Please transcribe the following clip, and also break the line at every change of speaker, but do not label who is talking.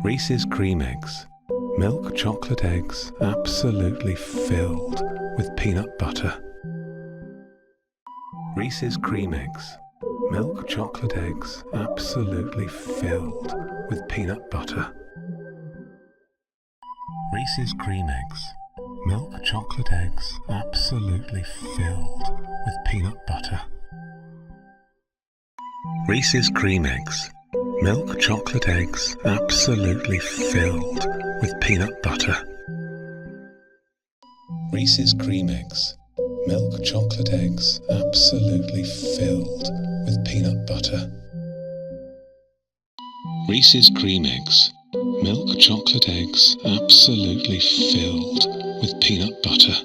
Reese's cream eggs. Milk chocolate eggs absolutely filled with peanut butter. Reese's cream eggs. Milk chocolate eggs absolutely filled with peanut butter. Reese's cream eggs. Milk chocolate eggs absolutely filled with peanut butter. Reese's cream eggs. Milk chocolate eggs absolutely filled with peanut butter. Reese's cream eggs. Milk chocolate eggs absolutely filled with peanut butter. Reese's cream eggs. Milk chocolate eggs absolutely filled with peanut butter.